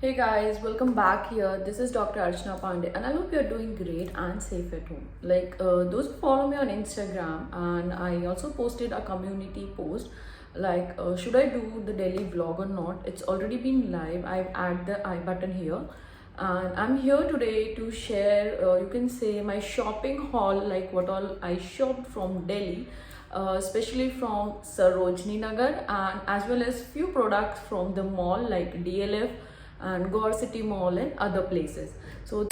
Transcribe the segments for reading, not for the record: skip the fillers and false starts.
Hey guys, welcome back here. This is Dr. Archana Pandey, and I hope you're doing great and safe at home. Those who follow me on Instagram, and I also posted a community post should I do the daily vlog or not? It's already been live. I've added the I button here, and I'm here today to share, you can say, my shopping haul, like what all I shopped from Delhi. Especially from Sarojini Nagar, and as well as few products from the mall like DLF and Gore City Mall and other places. So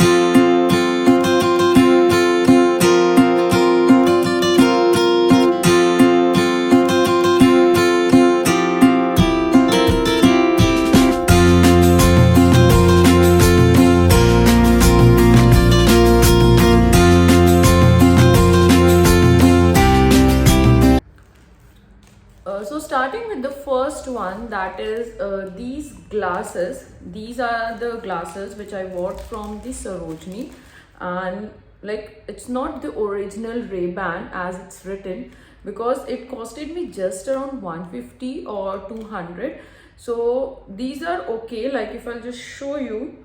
starting with the first one, that is these glasses. These are the glasses which I bought from the Sarojini, and like it's not the original Ray-Ban as it's written, because it costed me just around 150 or 200. So these are okay. Like if I'll just show you,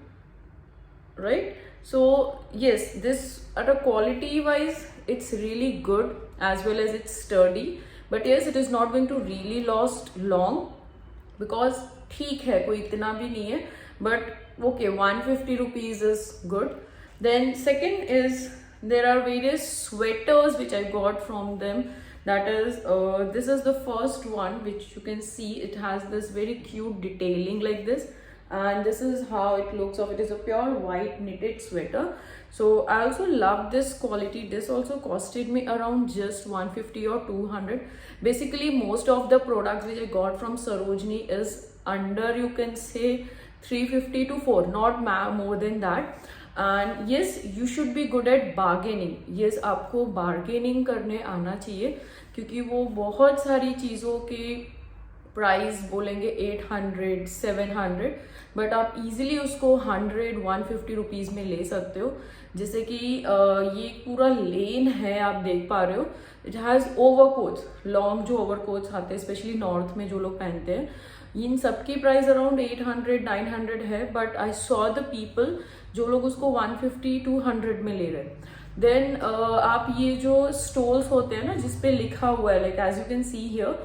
right? So yes, this at a quality wise it's really good, as well as it's sturdy, but yes, it is not going to really last long, because ठीक है, कोई इतना भी नहीं है, but okay, 150 rupees is good. Then second is there are various sweaters which I got from them. That is this is the first one, which you can see it has this very cute detailing like this, and this is how it looks of. It is a pure white knitted sweater. So I also love this quality. This also costed me around just 150 or 200. Basically most of the products which I got from Sarojini is under, you can say, 350 to 4, not more than that. And yes, you should be good at bargaining. Yes, आपको bargaining करने आना चाहिए, क्योंकि वो बहुत सारी चीज़ों के प्राइस बोलेंगे 800 700, बट आप इजीली उसको 100 150 रुपीज़ में ले सकते हो. जैसे कि ये पूरा लेन है, आप देख पा रहे हो. इट हैज़ ओवरकोट्स, लॉन्ग जो ओवरकोट्स आते हैं स्पेशली नॉर्थ में जो लोग पहनते हैं, इन सबकी प्राइस अराउंड 800 900 है, but I saw the people जो लोग उसको 150 200 में ले रहे हैं. देन आप ये जो स्टोल्स होते हैं ना, जिसपे लिखा हुआ है, like as you can see here,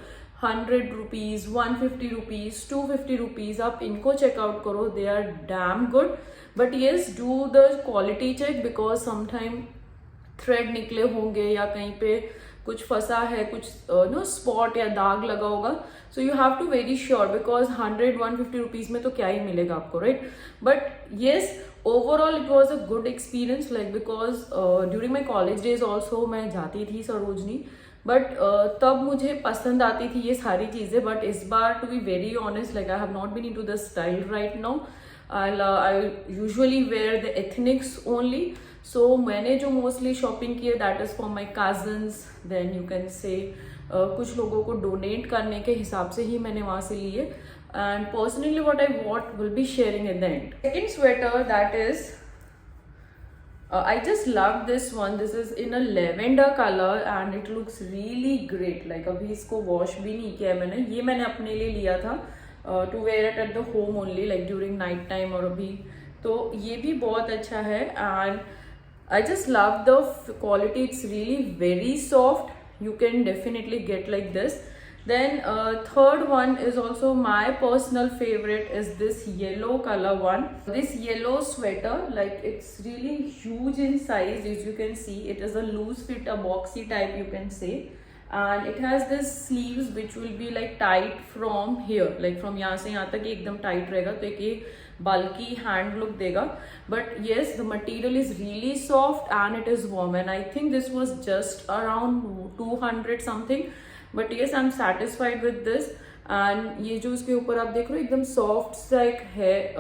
100 rupees 150 rupees 250 rupees, आप इनको चेकआउट करो. They are damn good, but yes do the quality check, because sometime thread निकले होंगे या कहीं पे कुछ फंसा है, कुछ नो स्पॉट या दाग लगा होगा. So you have to very sure, because 100 150 rupees में तो क्या ही मिलेगा आपको, right? But yes, overall it was a good experience, like because during my college days also मैं जाती थी सरोजनी, बट तब मुझे पसंद आती थी ये सारी चीज़ें. बट इस बार to be very honest, like I have not been into the style right now. I usually wear the ethnics only. So मैंने जो मोस्टली शॉपिंग की है that is for my cousins. Then you can say कुछ लोगों को donate करने के हिसाब से ही मैंने वहाँ से लिए. And personally what I what will be sharing at the end. Second sweater, that is I just love this one. This is in a lavender color and it looks really great. Like अभी इसको wash भी नहीं किया है मैंने. ये मैंने अपने लिए लिया था to wear it at the home only, like during night time. और अभी तो ये भी बहुत अच्छा है, and I just love the quality. It's really very soft. You can definitely get like this. Then third one is also my personal favorite, is this yellow color one. This yellow sweater, like it's really huge in size, as you can see. It is a loose fit, a boxy type you can say, and it has this sleeves which will be like tight from here, like from यहाँ से यहाँ तक एकदम tight रहेगा, तो एक ये bulky hand look देगा. But yes, the material is really soft and it is warm, and I think this was just around 200 something. But yes, I am satisfied with this. And ये जो इसके ऊपर आप देख रहे हो एकदम सॉफ्ट लाइक है,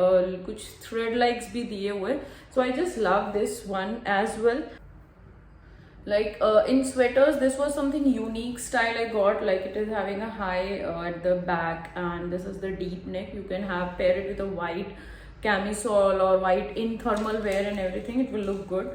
कुछ थ्रेड लाइक्स भी दिए हुए. So I just love this one as well. Like in sweaters, this was something unique style I got. Like it is having a high at the back, and this is the deep neck. You can have pair it with a white camisole or white in thermal wear and everything. It will look good.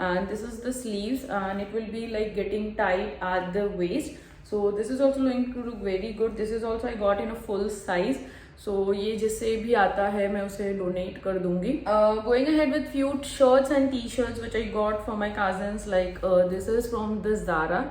And this is the sleeves, and it will be like getting tight at the waist. So this is also going to look very good. This is also I got in a full size. सो ये जिससे भी आता है मैं उसे donate कर दूंगी. Going ahead with few shirts and t-shirts which I got for my cousins, like this is from the Zara.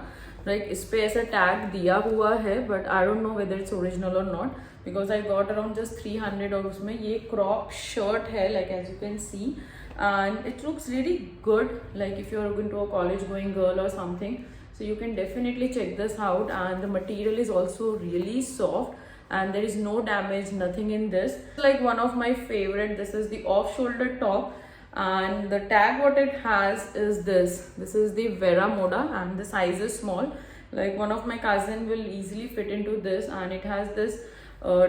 Like इस पे ऐसा टैग दिया हुआ है but I don't know whether it's original or not because I got around just 300 और उसमें ये crop shirt है, like as you can see, and it looks really good, like if you are going to a college going girl or something, so you can definitely check this out. And the material is also really soft and there is no damage, nothing in this. Like one of my favorite, this is the off shoulder top and the tag what it has is this is the Vera Moda and the size is small. Like one of my cousin will easily fit into this, and it has this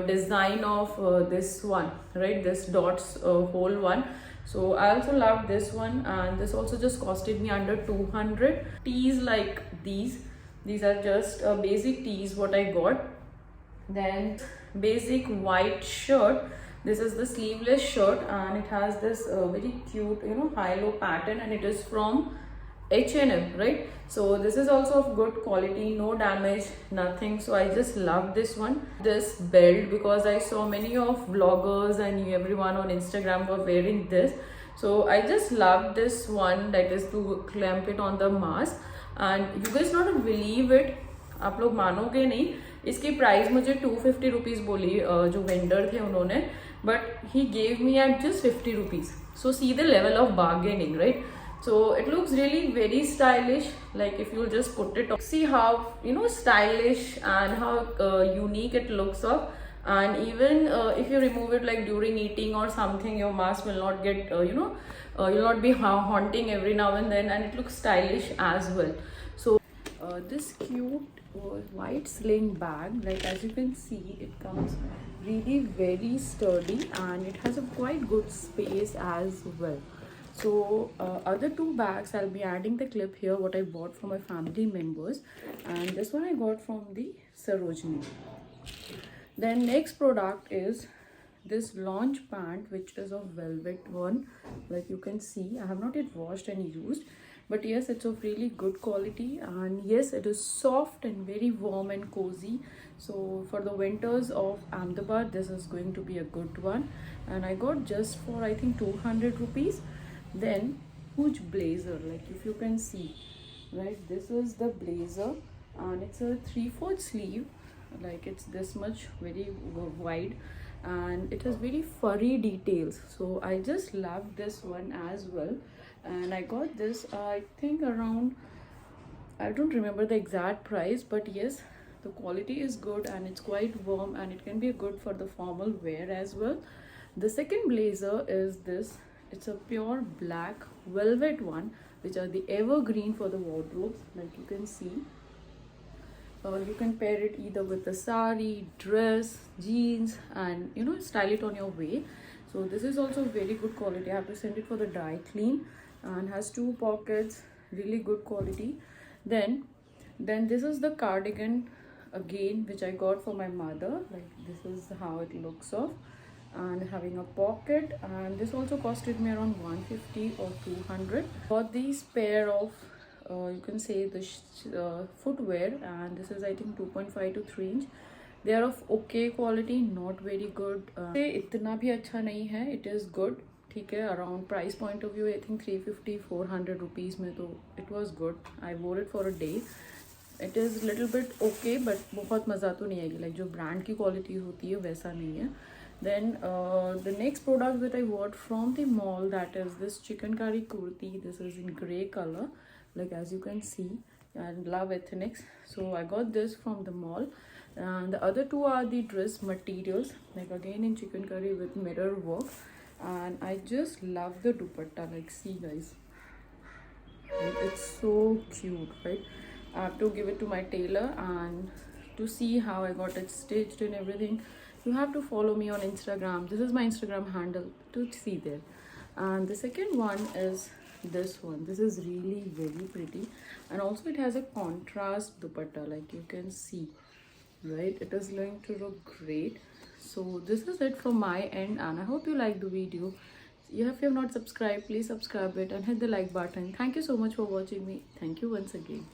design of this one, right, this dots whole one. So I also love this one, and this also just costed me under 200. Tees like these are just basic tees what I got. Then basic white shirt, this is the sleeveless shirt and it has this very cute, you know, high-low pattern, and it is from H&M, right? So this is also of good quality, no damage, nothing. So I just love this one. This belt, because I saw many of vloggers and everyone on Instagram were wearing this, so I just love this one, that is to clamp it on the mask. And you guys not believe it, आप लोग मानोगे नहीं, इसकी price मुझे 250 rupees बोली जो vendor थे उन्होंने, but he gave me at just 50 rupees. So see the level of bargaining, right? So it looks really very stylish, like if you just put it on, see how, you know, stylish and how unique it looks up. And even if you remove it like during eating or something, your mask will not get you'll not be haunting every now and then, and it looks stylish as well. So this cute white sling bag, like as you can see, it comes really very sturdy and it has a quite good space as well. So other two bags, I'll be adding the clip here what I bought for my family members, and this one I got from the Sarojini. Then next product is this launch pant, which is a velvet one, like you can see. I have not yet washed and used, but yes, it's of really good quality, and yes, it is soft and very warm and cozy. So for the winters of Ahmedabad, this is going to be a good one, and I got just for I think 200 rupees. Then huge blazer, like if you can see, right, this is the blazer and it's a 3/4 sleeve, like it's this much very wide, and it has very furry details. So I just love this one as well, and I got this I think around, I don't remember the exact price, but yes, the quality is good and it's quite warm and it can be good for the formal wear as well. The second blazer is this. It's a pure black velvet one, which are the evergreen for the wardrobes, like you can see. You can pair it either with a sari, dress, jeans, and you know, style it on your way. So this is also very good quality. I have to send it for the dry clean, and has 2 pockets, really good quality. Then this is the cardigan again, which I got for my mother. Like this is how it looks of, and having a pocket, and this also costed me around 150 or 200. Got these pair of you can say the footwear, and this is I think 2.5 to 3 inch. They are of okay quality, not very good. इतना भी अच्छा नहीं है, it is good, ठीक है. Around price point of view, I think 350-400 rupees में, तो it was good. I wore it for a day. It is little bit okay, but बहुत मज़ा तो नहीं आएगी, like जो brand की quality होती है वैसा नहीं है. Then the next product that I bought from the mall, that is this chikankari kurti. This is in grey color, like as you can see, and love ethnics, so I got this from the mall. And the other two are the dress materials, like again in chikankari with mirror work, and I just love the dupatta. Like see guys, like, it's so cute, right? I have to give it to my tailor, and to see how I got it stitched and everything, you have to follow me on Instagram. This is my Instagram handle to see there. And the second one is this one. This is really very pretty, and also it has a contrast dupatta, like you can see, right? It is going to look great. So this is it from my end, and I hope you like the video. If you have not subscribed, please subscribe it and hit the like button. Thank you so much for watching me. Thank you once again.